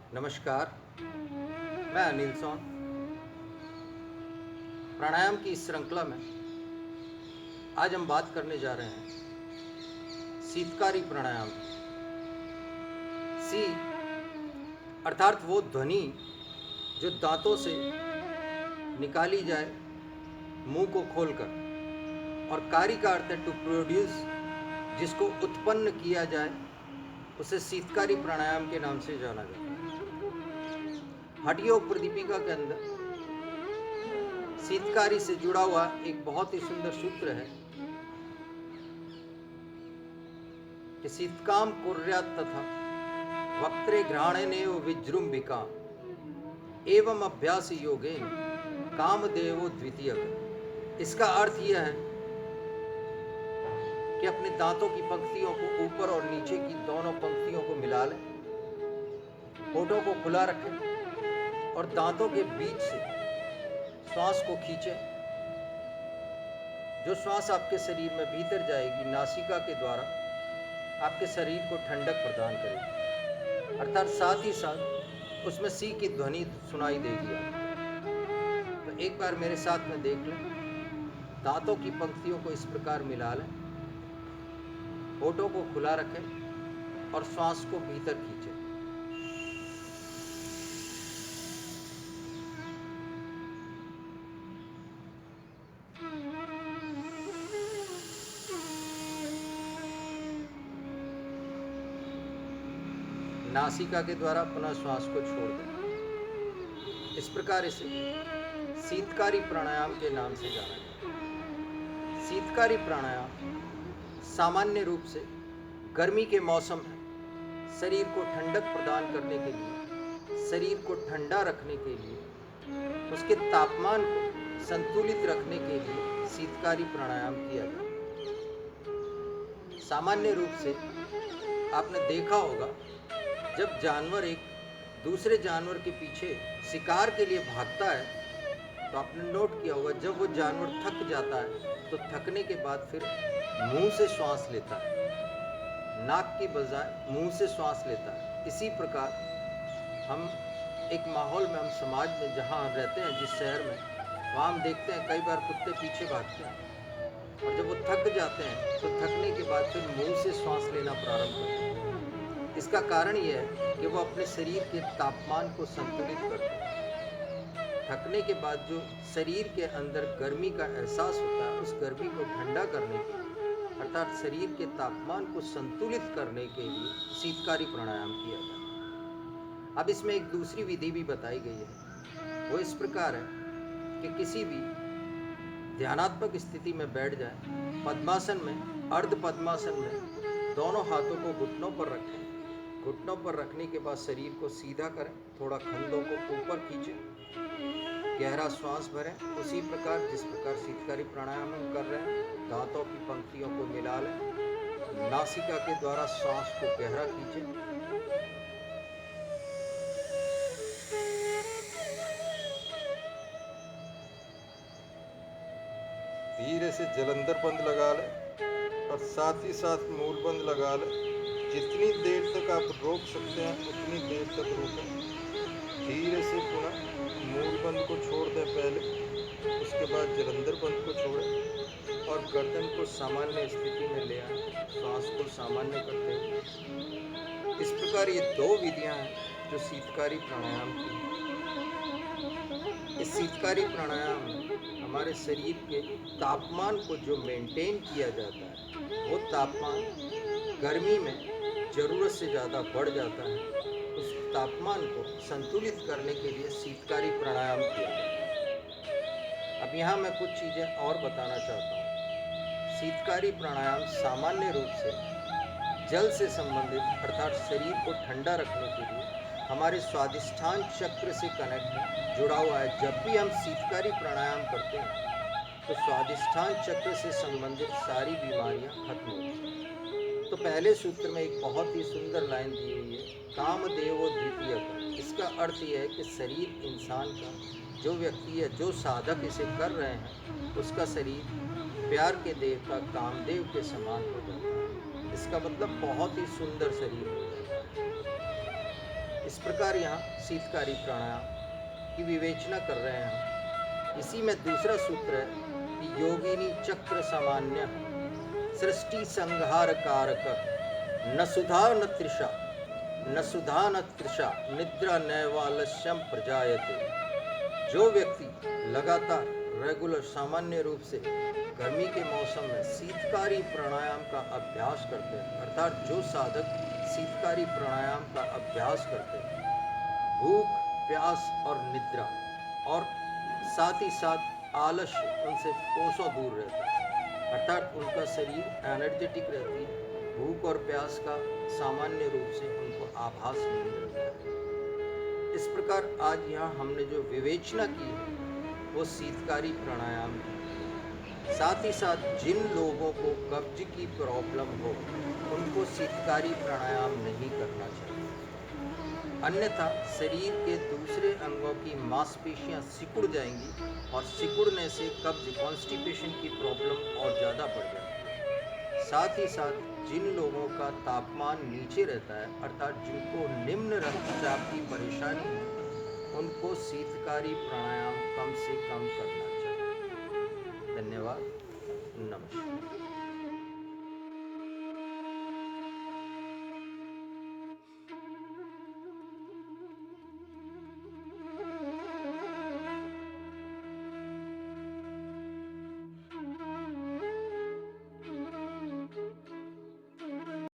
नमस्कार, मैं अनिल सोन। प्राणायाम की इस श्रृंखला में आज हम बात करने जा रहे हैं शीतकारी प्राणायाम। सी अर्थात वो ध्वनि जो दांतों से निकाली जाए मुंह को खोलकर, और कारी का अर्थ है टू प्रोड्यूस, जिसको उत्पन्न किया जाए उसे शीतकारी प्राणायाम के नाम से जाना जाता है। हठ योग प्रदीपिका के अंदर शीतकारी से जुड़ा हुआ एक बहुत ही सुंदर सूत्र है कि शीतकाम कुर्यात् तथा वक्त्रे घ्राणेनेव विजृंभिका एवं अभ्यास योगेन कामदेवो द्वितीयक। इसका अर्थ यह है कि अपने दांतों की पंक्तियों को ऊपर और नीचे की दोनों पंक्तियों को मिला लें, होठों को खुला रखें और दांतों के बीच से श्वास को खींचें। जो श्वास आपके शरीर में भीतर जाएगी, नासिका के द्वारा आपके शरीर को ठंडक प्रदान करेगी, अर्थात साथ ही साथ उसमें सी की ध्वनि सुनाई देगी आपको। तो एक बार मेरे साथ में देख लें। दांतों की पंक्तियों को इस प्रकार मिला लें, होठों को खुला रखें और श्वास को भीतर खींचें। नासिका के द्वारा पुनः श्वास को छोड़ दें। इस प्रकार इसे शीतकारी प्राणायाम के नाम से जाना जाता है। शीतकारी प्राणायाम सामान्य रूप से गर्मी के मौसम में शरीर को ठंडक प्रदान करने के लिए, शरीर को ठंडा रखने के लिए, उसके तापमान को संतुलित रखने के लिए शीतकारी प्राणायाम किया जाता है। सामान्य रूप से आपने देखा होगा, जब जानवर एक दूसरे जानवर के पीछे शिकार के लिए भागता है तो आपने नोट किया होगा, जब वो जानवर थक जाता है तो थकने के बाद फिर मुंह से श्वास लेता है, नाक की बजाय मुंह से श्वास लेता है। इसी प्रकार हम एक माहौल में, हम समाज में जहाँ हम रहते हैं, जिस शहर में, वहाँ हम देखते हैं कई बार कुत्ते पीछे भागते हैं और जब वो थक जाते हैं तो थकने के बाद फिर मुंह से श्वास लेना प्रारंभ करते हैं। इसका कारण यह है कि वो अपने शरीर के तापमान को संतुलित करते हैं। थकने के बाद जो शरीर के अंदर गर्मी का एहसास होता है, उस गर्मी को ठंडा करने के लिए, अर्थात शरीर के तापमान को संतुलित करने के लिए शीतकारी प्राणायाम किया जाता है। अब इसमें एक दूसरी विधि भी बताई गई है। वो इस प्रकार है कि किसी भी ध्यानात्मक स्थिति में बैठ जाए, पद्मासन में, अर्ध पद्मासन में दोनों हाथों को घुटनों पर रखें। घुटनों पर रखने के बाद शरीर को सीधा करें, थोड़ा कंधों को ऊपर खींचें, गहरा श्वास भरें। उसी प्रकार जिस प्रकार शीतकारी प्राणायाम हम कर रहे हैं, दांतों की पंक्तियों को मिला लें, नासिका के द्वारा श्वास को गहरा खींचें। धीरे से जलंधर बंद लगा लें और साथ ही साथ मूल बंद लगा लें। जितनी देर तक आप रोक सकते हैं उतनी देर तक रोकें। धीरे से पुनः मूल बंद को छोड़ दें पहले, उसके बाद जलंधर बंद को छोड़ें और गर्दन को सामान्य स्थिति में ले आएं, श्वास को सामान्य करते हुए। इस प्रकार ये दो विधियां हैं जो शीतकारी प्राणायाम की हैं। इस शीतकारी प्राणायाम में हमारे शरीर के तापमान को जो मेंटेन किया जाता है, वो तापमान गर्मी में ज़रूरत से ज़्यादा बढ़ जाता है। उस तापमान को संतुलित करने के लिए शीतकारी प्राणायाम किया जाता है। अब यहाँ मैं कुछ चीज़ें और बताना चाहता हूँ। शीतकारी प्राणायाम सामान्य रूप से जल से संबंधित, अर्थात शरीर को ठंडा रखने के लिए हमारे स्वादिष्ठान चक्र से कनेक्ट जुड़ा हुआ है। जब भी हम शीतकारी प्राणायाम करते हैं तो स्वादिष्ठान चक्र से संबंधित सारी बीमारियाँ खत्म होती हैं। तो पहले सूत्र में एक बहुत ही सुंदर लाइन दी हुई है, कामदेवो द्वितीयक। इसका अर्थ यह है कि शरीर इंसान का, जो व्यक्ति है, जो साधक इसे कर रहे हैं, उसका शरीर प्यार के देवता कामदेव के समान हो जाता है। इसका मतलब बहुत ही सुंदर शरीर हो जाता है। इस प्रकार यहाँ शीतकारी प्राणायाम की विवेचना कर रहे हैं हम। इसी में दूसरा सूत्र है कि योगिनी चक्र सामान्य सृष्टि संहार कारक न सुधा न तृषा न सुधा न तृषा निद्रा नैवालस्यम प्रजायते। जो व्यक्ति लगातार रेगुलर सामान्य रूप से गर्मी के मौसम में शीतकारी प्राणायाम का अभ्यास करते हैं, अर्थात जो साधक शीतकारी प्राणायाम का अभ्यास करते हैं, भूख प्यास और निद्रा और साथ ही साथ आलस्य उनसे कोसों दूर रहता है, अर्थात उनका शरीर एनर्जेटिक रहती है, भूख और प्यास का सामान्य रूप से उनको आभास नहीं रहता है। इस प्रकार आज यहाँ हमने जो विवेचना की है वो शीतकारी प्राणायाम की। साथ ही साथ जिन लोगों को कब्ज की प्रॉब्लम हो उनको शीतकारी प्राणायाम नहीं करना चाहिए, अन्यथा शरीर के दूसरे अंगों की मांसपेशियां सिकुड़ जाएंगी और सिकुड़ने से कब्ज कॉन्स्टिपेशन की प्रॉब्लम और ज़्यादा बढ़ जाती है। साथ ही साथ जिन लोगों का तापमान नीचे रहता है, अर्थात जिनको निम्न रक्तचाप की परेशानी है, उनको शीतकारी प्राणायाम कम से कम करना चाहिए। धन्यवाद। नमस्कार।